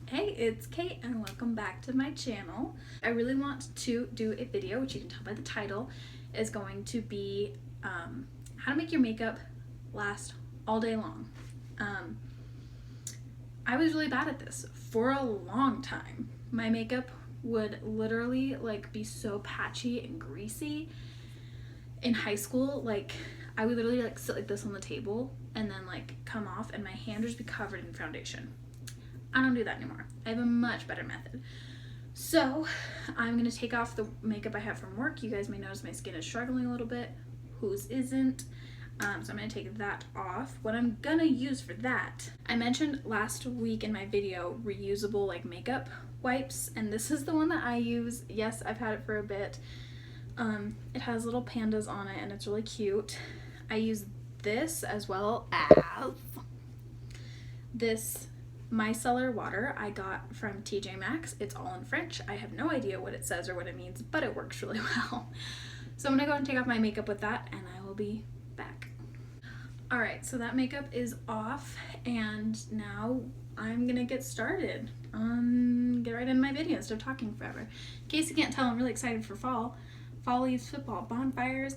Hey, it's Kate and welcome back to my channel. I really want to do a video, which you can tell by the title, is going to be how to make your makeup last all day long. I was really bad at this for a long time. My makeup would literally be so patchy and greasy. In high school, I would literally sit like this on the table and then come off and my hand would just be covered in foundation. I don't do that anymore. I have a much better method. So I'm going to take off the makeup I have from work. You guys may notice my skin is struggling a little bit. Whose isn't? So I'm going to take that off. What I'm going to use for that, I mentioned last week in my video reusable makeup wipes, and this is the one that I use. Yes, I've had it for a bit. It has little pandas on it and it's really cute. I use this as well as this micellar water I got from TJ Maxx. It's all in French. I have no idea what it says or what it means, but it works really well. So I'm gonna go and take off my makeup with that and I will be back. Alright, so that makeup is off and now I'm gonna get started. Get right into my video instead of talking forever. In case you can't tell, I'm really excited for fall. Fall leaves, football, bonfires,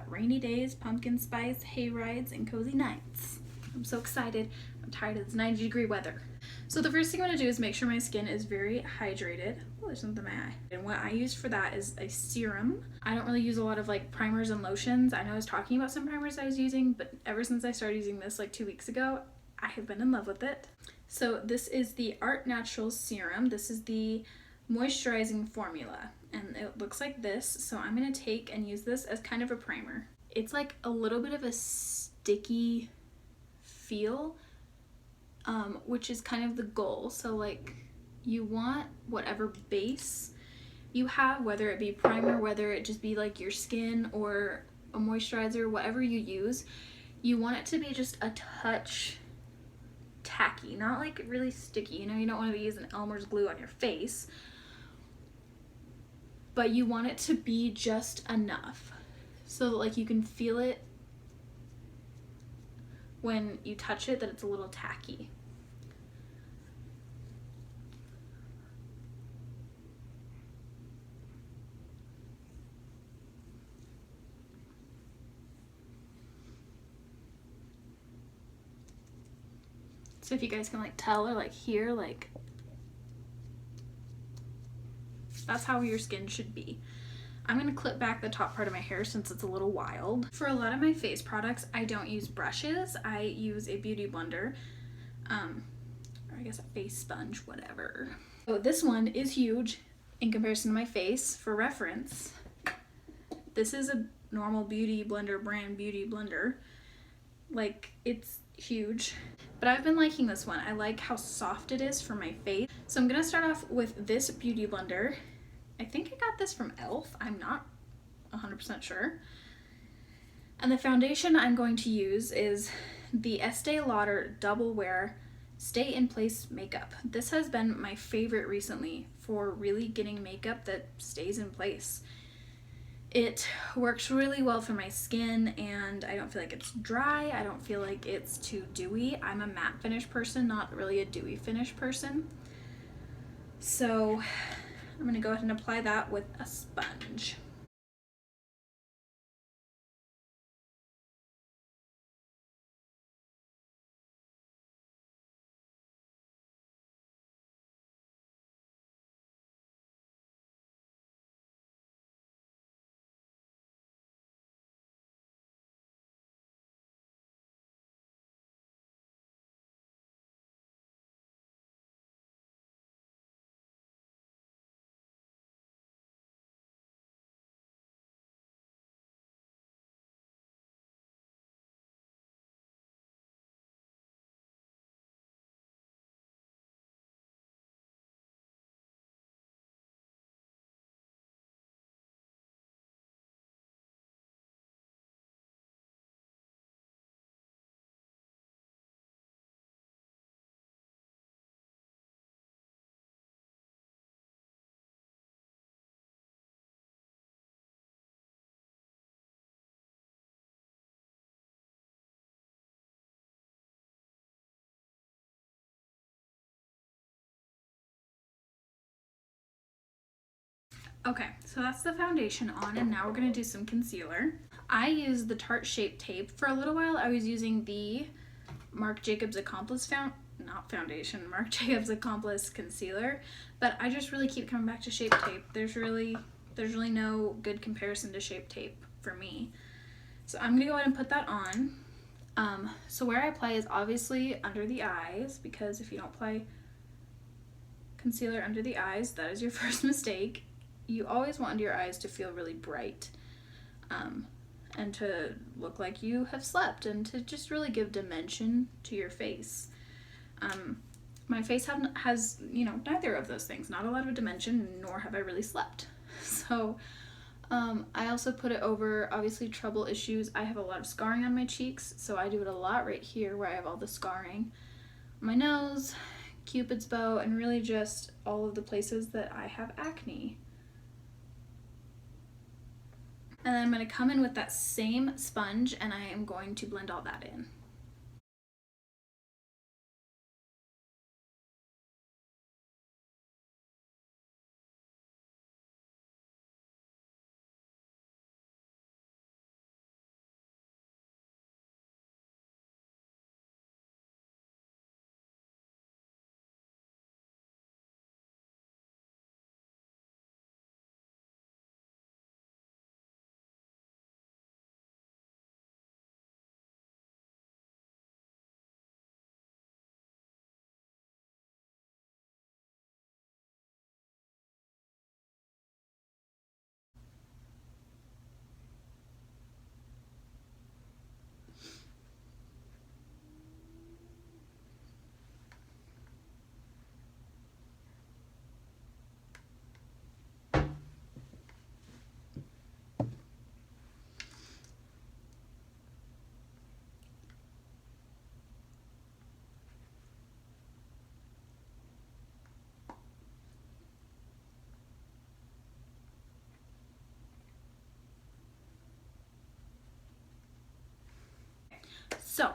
rainy days, pumpkin spice, hay rides, and cozy nights. I'm so excited. I'm tired of this 90-degree weather. So the first thing I'm going to do is make sure my skin is very hydrated. Oh, there's something in my eye. And what I use for that is a serum. I don't really use a lot of primers and lotions. I know I was talking about some primers I was using, but ever since I started using this 2 weeks ago, I have been in love with it. So this is the Art Naturals serum. This is the moisturizing formula and it looks like this. So I'm going to take and use this as kind of a primer. It's like a little bit of a sticky feel, which is kind of the goal. So you want whatever base you have, whether it be primer, whether it just be your skin or a moisturizer, whatever you use, you want it to be just a touch tacky, not really sticky. You don't want to be using Elmer's glue on your face, but you want it to be just enough so that you can feel it when you touch it, that it's a little tacky. So if you guys can tell or hear, that's how your skin should be. I'm going to clip back the top part of my hair since it's a little wild. For a lot of my face products, I don't use brushes. I use a beauty blender, or I guess a face sponge, whatever. So this one is huge in comparison to my face. For reference, this is a normal beauty blender brand beauty blender. It's huge. But I've been liking this one. I like how soft it is for my face. So I'm going to start off with this beauty blender. I think I got this from e.l.f. I'm not 100% sure. And the foundation I'm going to use is the Estee Lauder Double Wear Stay in Place Makeup. This has been my favorite recently for really getting makeup that stays in place. It works really well for my skin and I don't feel like it's dry. I don't feel like it's too dewy. I'm a matte finish person, not really a dewy finish person. So I'm going to go ahead and apply that with a sponge. Okay, so that's the foundation on, and now we're going to do some concealer. I use the Tarte Shape Tape. For a little while, I was using the Marc Jacobs Accomplice Marc Jacobs Accomplice concealer, but I just really keep coming back to Shape Tape. There's really no good comparison to Shape Tape for me. So I'm going to go ahead and put that on. So where I apply is obviously under the eyes, because if you don't apply concealer under the eyes, that is your first mistake. You always want under your eyes to feel really bright, and to look like you have slept, and to just really give dimension to your face. My face has, neither of those things. Not a lot of dimension, nor have I really slept. So I also put it over, obviously, trouble issues. I have a lot of scarring on my cheeks, so I do it a lot right here where I have all the scarring. My nose, Cupid's bow, and really just all of the places that I have acne. And then I'm going to come in with that same sponge, and I am going to blend all that in. So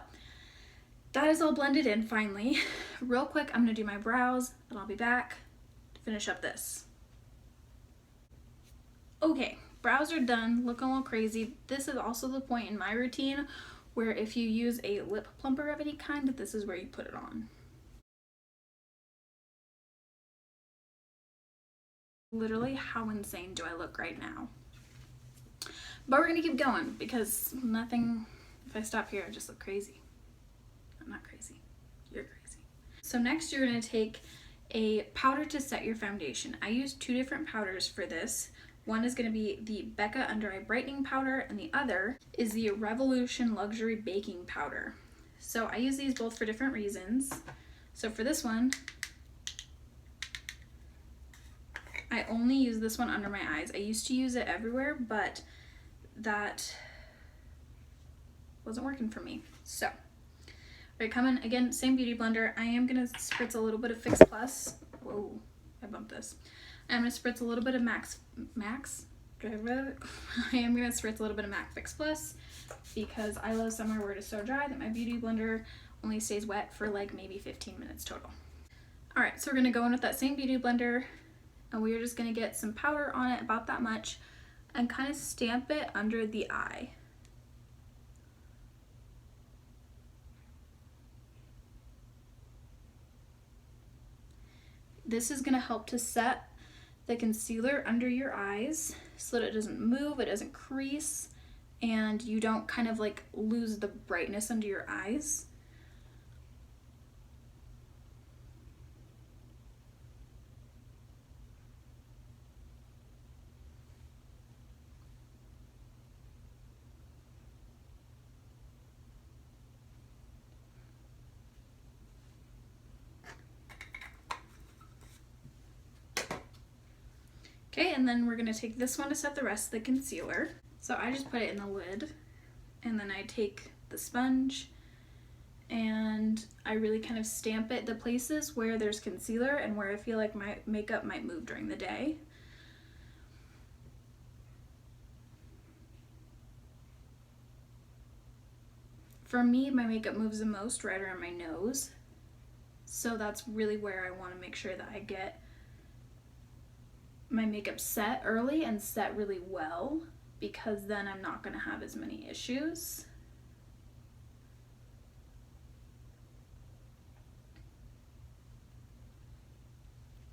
that is all blended in finally. Real quick, I'm going to do my brows, and I'll be back to finish up this. Okay, brows are done, looking a little crazy. This is also the point in my routine where if you use a lip plumper of any kind, this is where you put it on. Literally, how insane do I look right now? But we're gonna keep going because nothing, if I stop here, I just look crazy. I'm not crazy, you're crazy. So next you're gonna take a powder to set your foundation. I use 2 different powders for this. One is going to be the Becca Under Eye Brightening Powder, and the other is the Revolution Luxury Baking Powder. So I use these both for different reasons. So for this one, I only use this one under my eyes. I used to use it everywhere, but that wasn't working for me. So, right, come in, again, same beauty blender. I am going to spritz a little bit of Fix Plus. Whoa, I bumped this. I'm going to spritz a little bit of Max. I am going to spritz a little bit of MAC Fix Plus because I love summer where it is so dry that my beauty blender only stays wet for like maybe 15 minutes total. Alright, so we're going to go in with that same beauty blender, and we're just going to get some powder on it, about that much, and kind of stamp it under the eye. This is going to help to set the concealer under your eyes so that it doesn't move, it doesn't crease, and you don't kind of like lose the brightness under your eyes. Okay, and then we're going to take this one to set the rest of the concealer. So I just put it in the lid, and then I take the sponge and I really kind of stamp it the places where there's concealer and where I feel like my makeup might move during the day. For me, my makeup moves the most right around my nose, so that's really where I want to make sure that I get my makeup set early and set really well, because then I'm not going to have as many issues.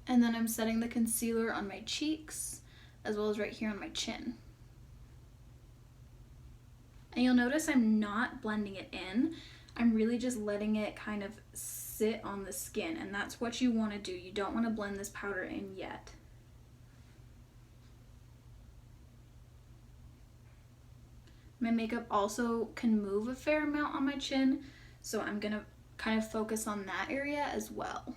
And then I'm setting the concealer on my cheeks as well as right here on my chin. And you'll notice I'm not blending it in. I'm really just letting it kind of sit on the skin, and that's what you want to do. You don't want to blend this powder in yet. My makeup also can move a fair amount on my chin, so I'm going to kind of focus on that area as well.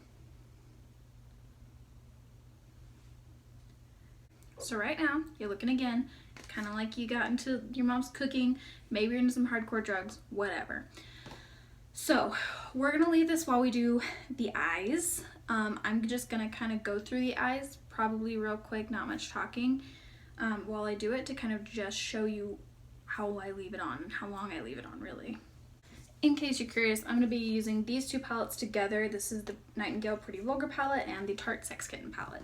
So right now, you're looking again, kind of like you got into your mom's cooking, maybe you're into some hardcore drugs, whatever. So we're gonna leave this while we do the eyes. I'm just gonna kind of go through the eyes, probably real quick, not much talking, while I do it, to kind of just show you how I leave it on and how long I leave it on, really. In case you're curious, I'm gonna be using these two palettes together. This is the Nightingale Pretty Vulgar palette and the Tarte Sex Kitten palette.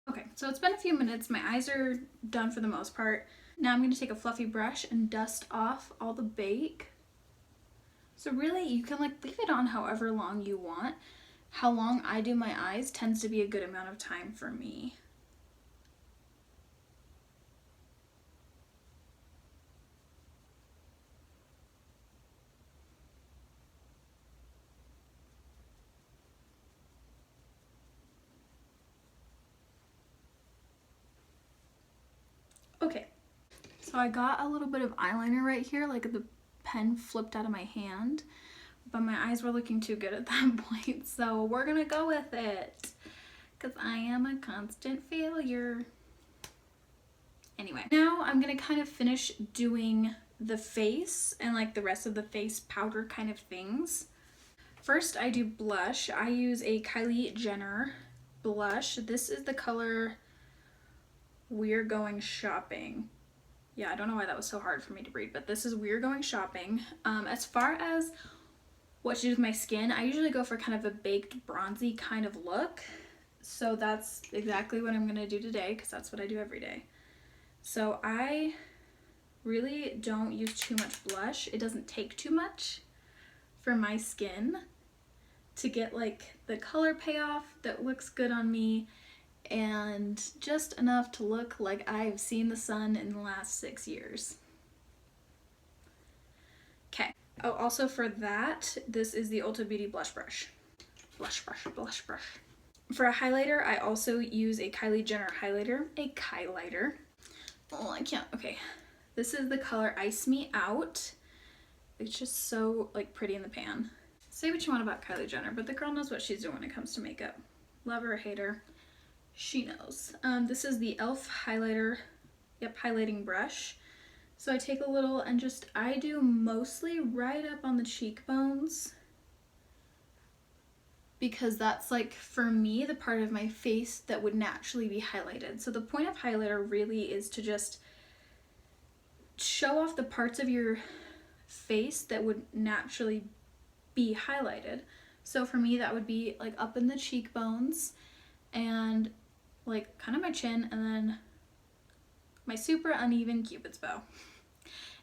Okay, so it's been a few minutes. My eyes are done for the most part. Now I'm going to take a fluffy brush and dust off all the bake. So really, you can like leave it on however long you want. How long I do my eyes tends to be a good amount of time for me. Okay, so I got a little bit of eyeliner right here, like the pen flipped out of my hand, but my eyes were looking too good at that point, so we're gonna go with it, because I am a constant failure. Anyway, now I'm gonna kind of finish doing the face and like the rest of the face powder kind of things. First, I do blush. I use a Kylie Jenner blush. This is the color We're Going Shopping. Yeah, I don't know why that was so hard for me to read, but this is We're Going Shopping. As far as what to do with my skin, I usually go for kind of a baked bronzy kind of look. So that's exactly what I'm gonna do today, because that's what I do every day. So I really don't use too much blush. It doesn't take too much for my skin to get like the color payoff that looks good on me, and just enough to look like I've seen the sun in the last 6 years. Okay. Oh, also for that, this is the Ulta Beauty blush brush. Blush brush, blush brush. For a highlighter, I also use a Kylie Jenner highlighter. A Kylighter. Oh, I can't. Okay. This is the color Ice Me Out. It's just so like pretty in the pan. Say what you want about Kylie Jenner, but the girl knows what she's doing when it comes to makeup. Love her or hate her, she knows. This is the e.l.f. highlighter, highlighting brush. So I take a little and I do mostly right up on the cheekbones, because that's like, for me, the part of my face that would naturally be highlighted. So the point of highlighter really is to just show off the parts of your face that would naturally be highlighted. So for me, that would be like up in the cheekbones and like kind of my chin, and then my super uneven Cupid's bow,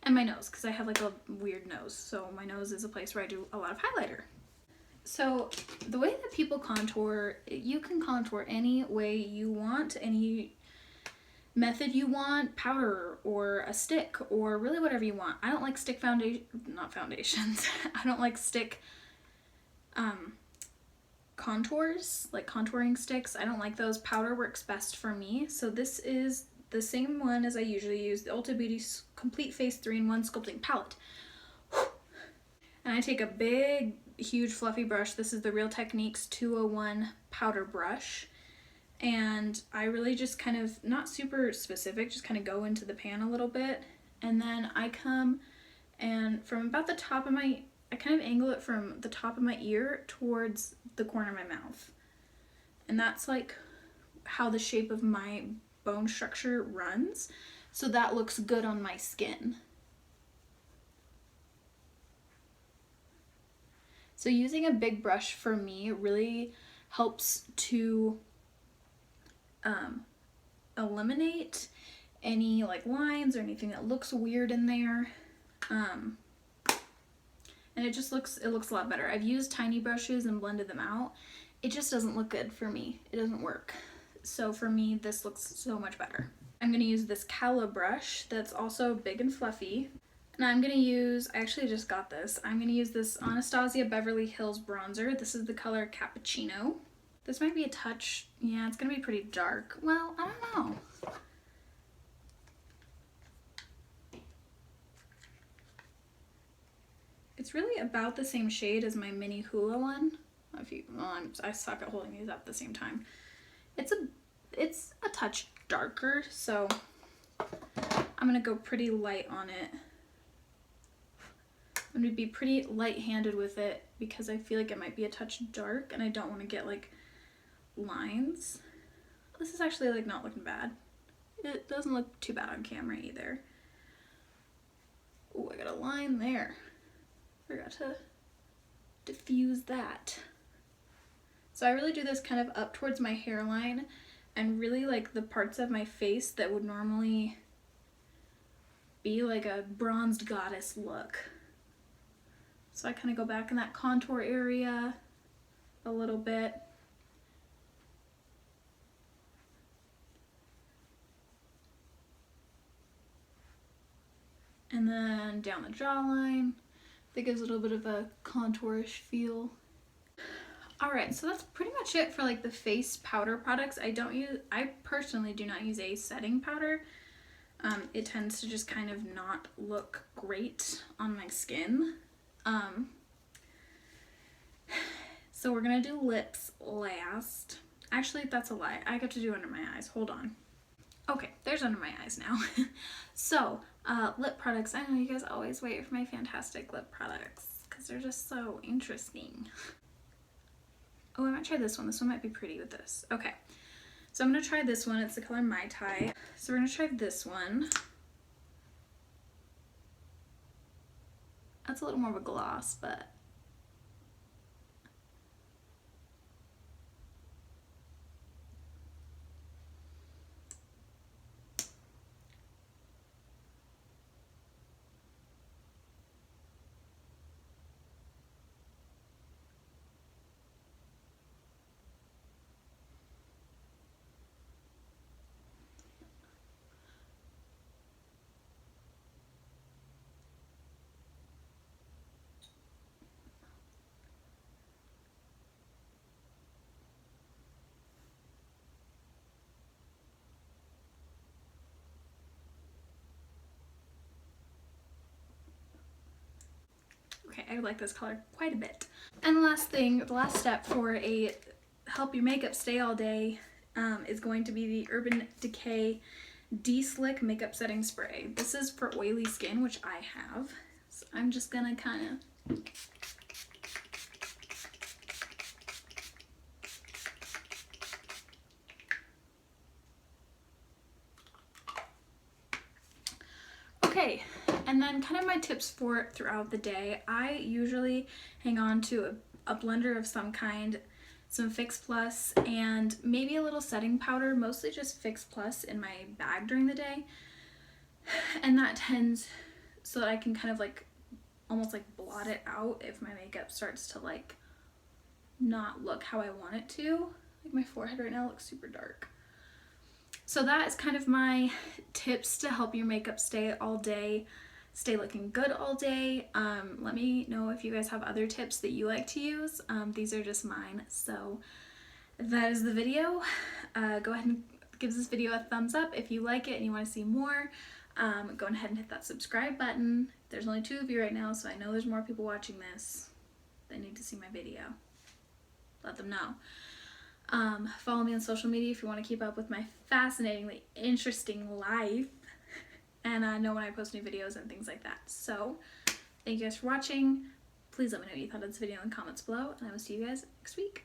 and my nose, because I have like a weird nose. So my nose is a place where I do a lot of highlighter. So the way that people contour, you can contour any way you want, any method you want, powder or a stick or really whatever you want. I don't like stick not foundations. I don't like stick contours, like contouring sticks. I don't like those. Powder works best for me. So this is the same one as I usually use, the Ulta Beauty Complete Face 3-in-1 Sculpting Palette. And I take a big, huge, fluffy brush. This is the Real Techniques 201 powder brush. And I really just kind of, not super specific, just kind of go into the pan a little bit. And then I come and from about the top of my, I kind of angle it from the top of my ear towards the corner of my mouth. And that's like how the shape of my bone structure runs. So that looks good on my skin. So using a big brush for me really helps to eliminate any like lines or anything that looks weird in there. And it looks a lot better. I've used tiny brushes and blended them out. It just doesn't look good for me. It doesn't work. So for me, this looks so much better. I'm gonna use this Cala brush that's also big and fluffy. And I'm gonna use, I actually just got this. I'm gonna use this Anastasia Beverly Hills bronzer. This is the color Cappuccino. This might be a touch, yeah, it's gonna be pretty dark. Well, I don't know. It's really about the same shade as my mini Hoola one. I suck at holding these up at the same time. It's a touch darker, so I'm gonna go pretty light on it. I'm gonna be pretty light-handed with it because I feel like it might be a touch dark and I don't want to get like lines. This is actually like not looking bad. It doesn't look too bad on camera either. Oh, I got a line there. Forgot to diffuse that. So I really do this kind of up towards my hairline and really like the parts of my face that would normally be like a bronzed goddess look. So I kind of go back in that contour area a little bit. And then down the jawline. That gives a little bit of a contourish feel. Alright, so that's pretty much it for like the face powder products. I personally do not use a setting powder. It tends to just kind of not look great on my skin. So we're gonna do lips last. Actually, that's a lie. I got to do under my eyes. Hold on. Okay, there's under my eyes now. So, lip products. I know you guys always wait for my fantastic lip products because they're just so interesting. Oh, I might try this one. This one might be pretty with this. Okay, so I'm going to try this one. It's the color Mai Tai. So we're going to try this one. That's a little more of a gloss, but okay, I like this color quite a bit. And the last thing, the last step for a help your makeup stay all day is going to be the Urban Decay De-Slick Makeup Setting Spray. This is for oily skin, which I have. So I'm just gonna kind of okay, and then kind of my tips for throughout the day. I usually hang on to a blender of some kind, some Fix Plus, and maybe a little setting powder, mostly just Fix Plus in my bag during the day. And that tends so that I can kind of like almost like blot it out if my makeup starts to like not look how I want it to. Like my forehead right now looks super dark. So that is kind of my tips to help your makeup stay all day, stay looking good all day. Let me know if you guys have other tips that you like to use. These are just mine. So that is the video. Go ahead and give this video a thumbs up if you like it and you want to see more. Go ahead and hit that subscribe button. There's only 2 of you right now, so I know there's more people watching this that need to see my video. Let them know. Follow me on social media if you want to keep up with my fascinatingly interesting life and know when I post new videos and things like that. So, thank you guys for watching. Please let me know what you thought of this video in the comments below, and I will see you guys next week.